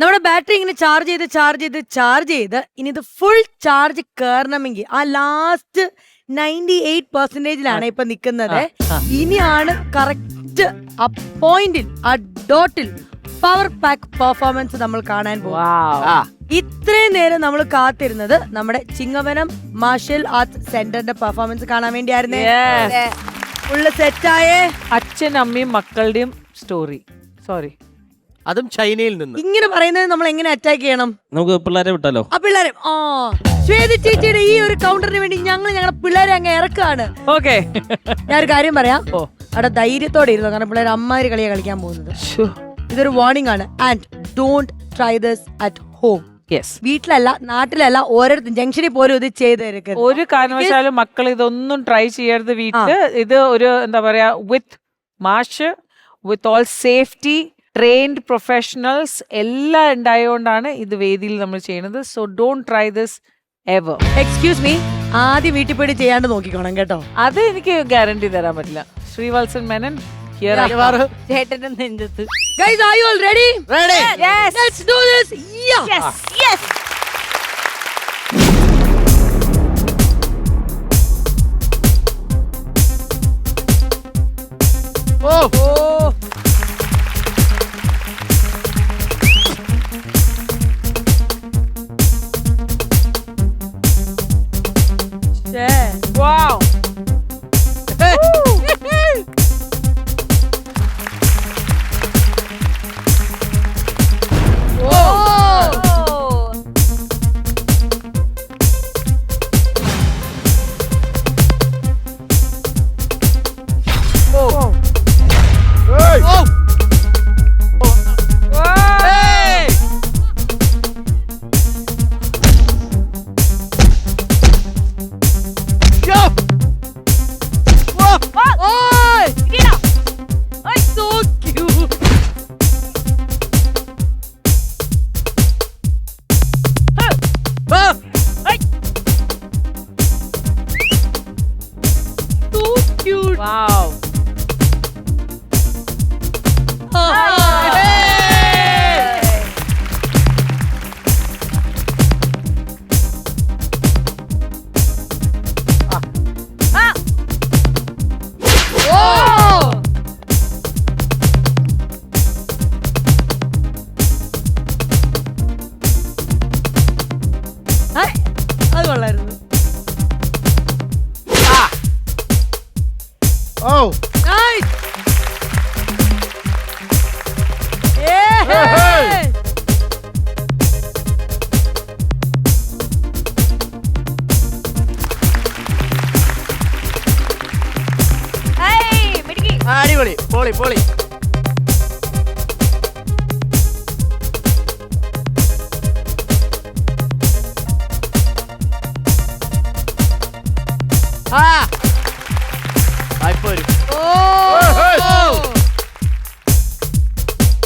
നമ്മുടെ ബാറ്ററി ഇങ്ങനെ ചാർജ് ചെയ്ത് ഇനി ഇത് ഫുൾ ചാർജ് കയറണമെങ്കിൽ ആ ലാസ്റ്റ് 98%ലാണ് ഇപ്പൊ നിൽക്കുന്നത്. ഇനിയാണ് കറക്റ്റ് ആ പോയിന്റിൽ ആ ഡോട്ടിൽ പവർ പാക്ക് പെർഫോമൻസ് നമ്മൾ കാണാൻ പോകും. ഇത്രയും നേരം നമ്മൾ കാത്തിരുന്നത് നമ്മുടെ ചിങ്ങവനം മാർഷൽ ആർട്സ് സെന്ററിന്റെ പെർഫോമൻസ് കാണാൻ വേണ്ടിയായിരുന്നേ. ഫുള്ള് സെറ്റായേ. അച്ഛൻ അമ്മയും മക്കളുടെയും സ്റ്റോറി. സോറി, അതും ചൈനയിൽ നിന്ന്. ഇങ്ങനെ പറയുന്നത് നമ്മൾ എങ്ങനെ അറ്റാക്ക് ചെയ്യണം? നമുക്ക് പിള്ളേരെ വിട്ടാലോ? ആ പിള്ളേരെ ശ്വേത ചേച്ചിയുടെ ഈ ഒരു കൗണ്ടറിന് വേണ്ടി ഞങ്ങളുടെ പിള്ളേരെ അങ്ങ് ഇറക്കാണ്. ഓക്കെ, ഞാനൊരു കാര്യം പറയാം. അവിടെ ധൈര്യത്തോടെ ഇരുന്നു, കാരണം പിള്ളേർ അമ്മാതിരി കളിയാ കളിക്കാൻ പോകുന്നത്. ഇതൊരു വാർണിംഗ് ആണ്. And don't try this at home. വീട്ടിലല്ല, നാട്ടിലല്ല, ഓരോരുത്തരും ജംഗ്ഷനിൽ പോലും ഇത് ചെയ്ത് ഒരു കാരണവശാലും മക്കൾ ഇതൊന്നും ട്രൈ ചെയ്യരുത് വീട്ടില്. ഇത് ഒരു എന്താ പറയാ, വിത്ത് മാഷ്, with all safety, trained professionals എല്ലാം ഉണ്ടായതുകൊണ്ടാണ് ഇത് വേദിയിൽ നമ്മൾ ചെയ്യുന്നത്. So don't try this ever. Excuse me, ആദ്യം വീട്ടിൽ പോയി ചെയ്യാണ്ട് നോക്കിക്കോണം കേട്ടോ. അത് എനിക്ക് ഗ്യാരണ്ടി തരാൻ പറ്റില്ല. ശ്രീവത്സൻ മേനൻ ചേട്ടന്റെ നെഞ്ചത്ത്. Guys, are you all ready? Ready. Yes. Let's do this. Yeah. Yes. Yes. Oh. Wow. Wow. അത് കൊള്ളായിരുന്നു. Oh. Nice. Hey. അടിപൊളി, പൊളി പൊളി.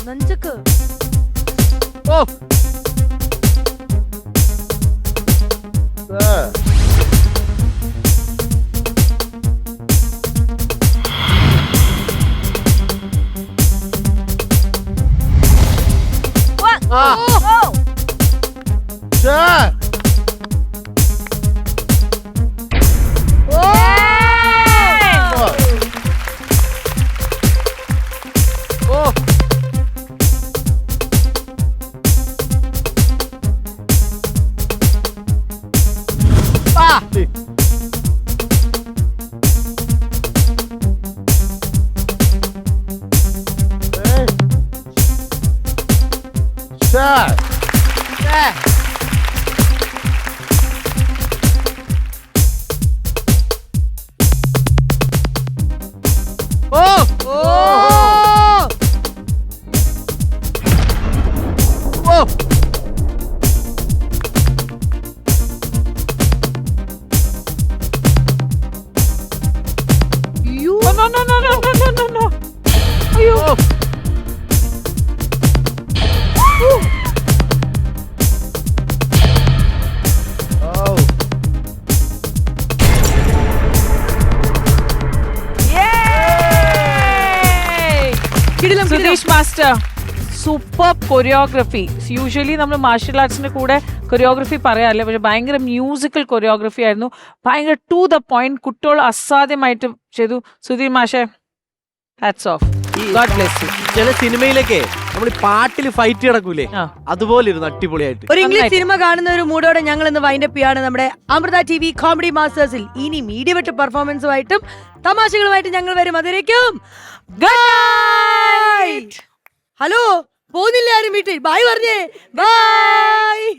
നെഞ്ചക്ക്. Oh. No. Sudesh Master, super choreography. Usually നമ്മൾ മാർഷ്യൽ ആർട്സിന്റെ കൂടെ കൊറിയോഗ്രഫി പറയാറില്ല, പക്ഷെ ഭയങ്കര മ്യൂസിക്കൽ കൊറിയോഗ്രഫി ആയിരുന്നു. ഭയങ്കര ടു ദ പോയിന്റ്. കുട്ടികൾ അസാധ്യമായിട്ട് ചെയ്തു. സുധീർ മാഷെ, hats off. God bless you. ചില സിനിമയിലൊക്കെ നമ്മൾ പാട്ടിൽ ഫൈറ്റ് കിടക്കൂലേ, ആ. അതുപോലെ ഇരുന്നു അടിപൊളിയായിട്ട്. ഒരു ഇംഗ്ലീഷ് സിനിമ കാണുന്ന ഒരു മൂഡോടെ ഞങ്ങൾ ഇന്ന് വൈൻഡപ്പ് ചെയ്യാണ് നമ്മുടെ അമൃത TV കോമഡി മാസ്റ്റേഴ്സിൽ. ഇനി മീഡിയ വെട്ട് പെർഫോമൻസുമായിട്ടും തമാശകളുമായിട്ട് ഞങ്ങൾ വരും. അതിലേക്കും ഹലോ, പോകുന്നില്ല ആരും വീട്ടിൽ? ബൈ പറഞ്ഞേ, ബൈ.